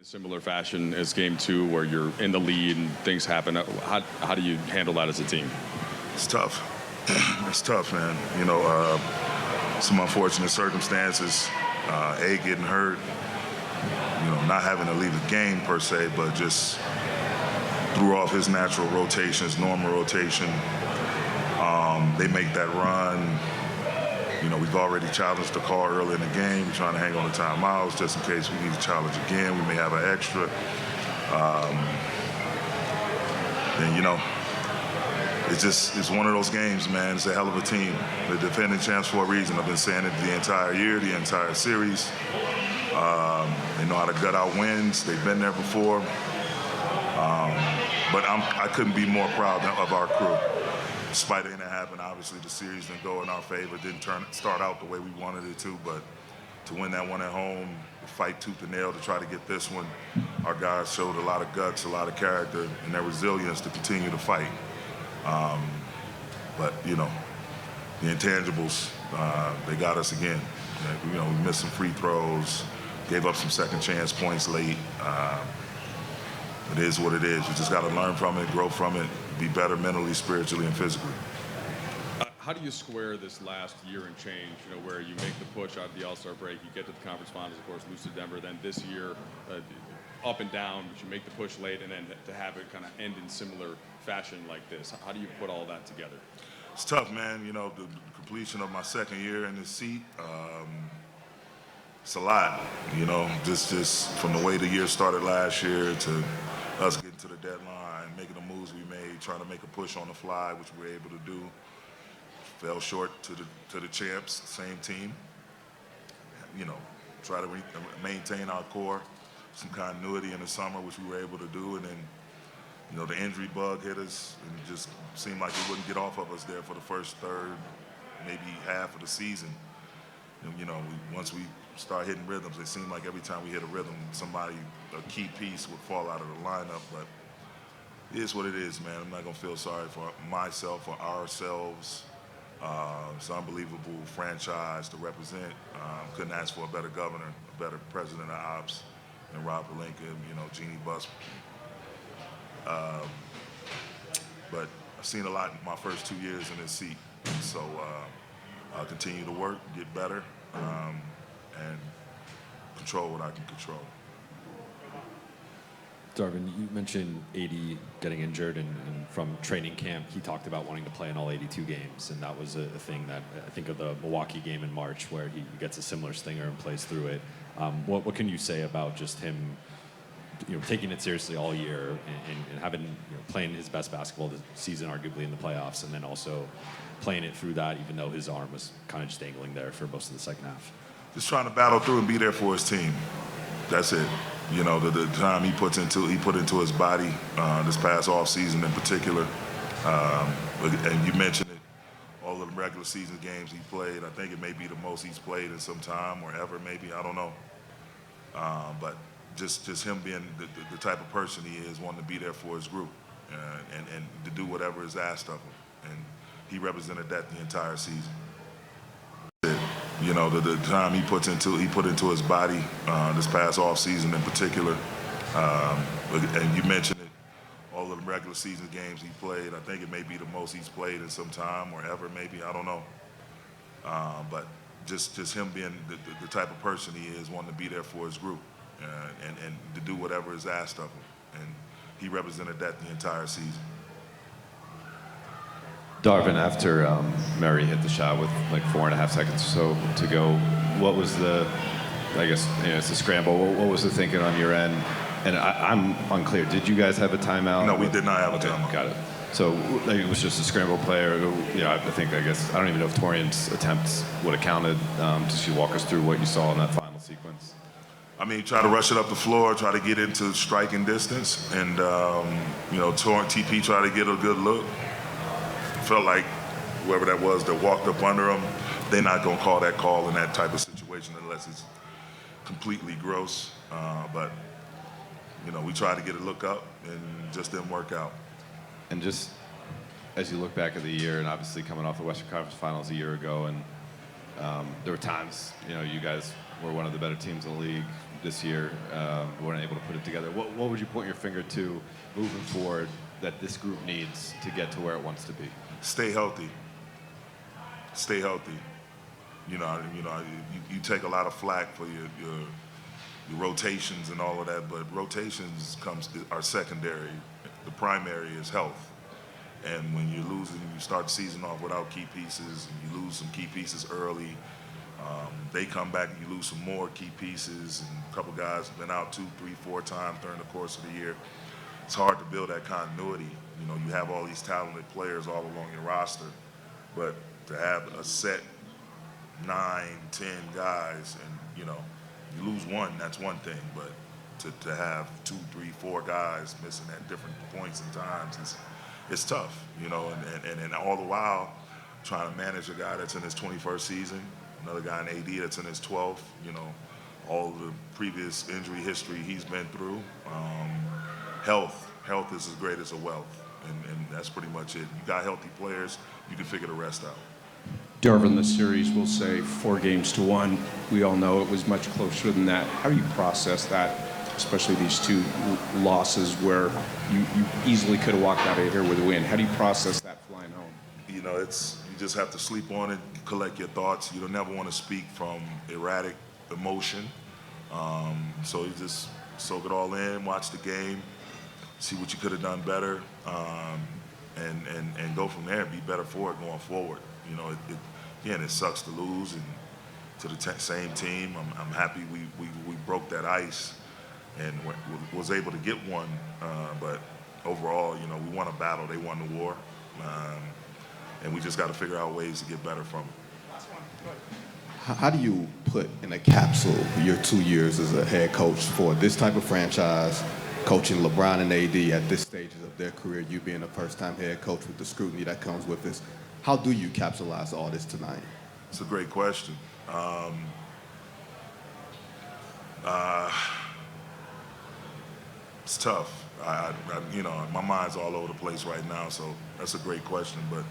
Similar fashion as game two, where you're in the lead and things happen. How do you handle that as a team? It's tough. It's tough, man. You know, some unfortunate circumstances. Getting hurt. You know, not having to leave the game per se, but just threw off his natural rotation, his normal rotation. They make that run. You know, we've already challenged the call early in the game. We're trying to hang on to timeouts just in case we need to challenge again. We may have an extra. And, you know, it's one of those games, man. It's a hell of a team. The defending champs for a reason. I've been saying it the entire year, the entire series. They know how to gut out wins. They've been there before. But I couldn't be more proud of our crew. Despite anything that happened, obviously the series didn't go in our favor, didn't start out the way we wanted it to, but to win that one at home, fight tooth and nail to try to get this one, our guys showed a lot of guts, a lot of character, and their resilience to continue to fight. But, you know, the intangibles, they got us again. You know, we missed some free throws, gave up some second chance points late. It is what it is. You just got to learn from it, grow from it, be better mentally, spiritually, and physically. How do you square this last year and change, you know, where you make the push out of the All-Star break, you get to the conference finals, of course, lose to Denver, then this year, up and down, but you make the push late, and then to have it kind of end in similar fashion like this? How do you put all that together? It's tough, man. You know, the completion of my second year in this seat, it's a lot, you know, just from the way the year started last year to us getting to the deadline, making the moves we made, trying to make a push on the fly, which we were able to do. Fell short to the champs, same team. You know, try to maintain our core, some continuity in the summer, which we were able to do, and then, you know, the injury bug hit us, and it just seemed like it wouldn't get off of us there for the first third, maybe half of the season. And, you know, once we start hitting rhythms, it seemed like every time we hit a rhythm, a key piece would fall out of the lineup. But it is what it is, man. I'm not going to feel sorry for myself or ourselves. It's an unbelievable franchise to represent. Couldn't ask for a better governor, a better president of ops than Rob Pelinka, you know, Jeannie Buss. But I've seen a lot in my first 2 years in this seat. So I'll continue to work, get better, and control what I can control. Darvin, you mentioned AD getting injured, and from training camp, he talked about wanting to play in all 82 games, and that was a thing that I think of the Milwaukee game in March, where he gets a similar stinger and plays through it. What can you say about just him, you know, taking it seriously all year and having, you know, playing his best basketball this season, arguably in the playoffs, and then also playing it through that, even though his arm was kind of just dangling there for most of the second half? Just trying to battle through and be there for his team. That's it. You know, the time he put into his body this past off season in particular. And you mentioned it, all of the regular season games he played. I think it may be the most he's played in some time or ever, maybe. I don't know. But just him being the type of person he is, wanting to be there for his group and to do whatever is asked of him. And he represented that the entire season. You know, the time he put into his body this past off season in particular. And you mentioned it, all of the regular season games he played. I think it may be the most he's played in some time or ever, maybe. I don't know. But just him being the type of person he is, wanting to be there for his group and to do whatever is asked of him. And he represented that the entire season. Darvin, after Murray hit the shot with like 4.5 seconds or so to go, what was I guess, you know, it's a scramble. What was the thinking on your end? And I'm unclear. Did you guys have a timeout? No, we did not have a timeout. Got it. So it was just a scramble play, or, you know, I guess, I don't even know if Torian's attempts would have counted. Just you walk us through what you saw in that final sequence? I mean, try to rush it up the floor, try to get into striking distance, and, you know, TP try to get a good look. Felt like whoever that was that walked up under him, they're not going to call that call in that type of situation unless it's completely gross. But, you know, we tried to get a look up and just didn't work out. And just as you look back at the year, and obviously coming off the Western Conference Finals a year ago, and there were times, you know, you guys were one of the better teams in the league, this year, weren't able to put it together. What would you point your finger to moving forward that this group needs to get to where it wants to be? Stay healthy. Stay healthy. You take a lot of flack for your rotations and all of that, but rotations are secondary. The primary is health. And when you're losing, you start the season off without key pieces, and you lose some key pieces early. They come back and you lose some more key pieces, and a couple guys have been out 2, 3, 4 times during the course of the year. It's hard to build that continuity. You have all these talented players all along your roster, but to have a set 9, 10 guys, and you lose one, that's one thing, but to have 2, 3, 4 guys missing at different points and times it's tough, and all the while trying to manage a guy that's in his 21st season, another guy in AD that's in his 12th, all the previous injury history he's been through. Health is as great as a wealth, and that's pretty much it. You got healthy players, you can figure the rest out. Darvin, the series will say 4-1. We all know it was much closer than that. How do you process that, especially these 2 losses where you easily could have walked out of here with a win? How do you process that flying home? You just have to sleep on it, collect your thoughts. You don't never want to speak from erratic emotion. So you just soak it all in, watch the game, see what you could have done better, and go from there and be better for it going forward. Again, it sucks to lose and to the same team. I'm happy we broke that ice and was able to get one. But overall, we won a battle. They won the war. And we just got to figure out ways to get better from it. How do you put in a capsule your 2 years as a head coach for this type of franchise, coaching LeBron and AD at this stages of their career, you being a first-time head coach with the scrutiny that comes with this? How do you capsulize all this tonight? It's a great question. It's tough. My mind's all over the place right now, so that's a great question. But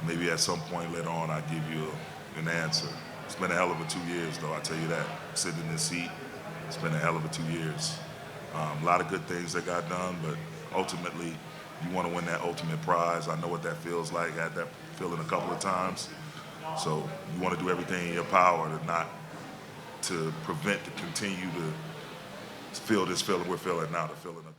maybe at some point later on, I'll give you an answer. It's been a hell of a 2 years, though. I tell you that. Sitting in this seat, it's been a hell of a 2 years. A lot of good things that got done, but ultimately, you want to win that ultimate prize. I know what that feels like. I had that feeling a couple of times. So you want to do everything in your power to prevent to continue to feel this feeling we're feeling now, the feeling of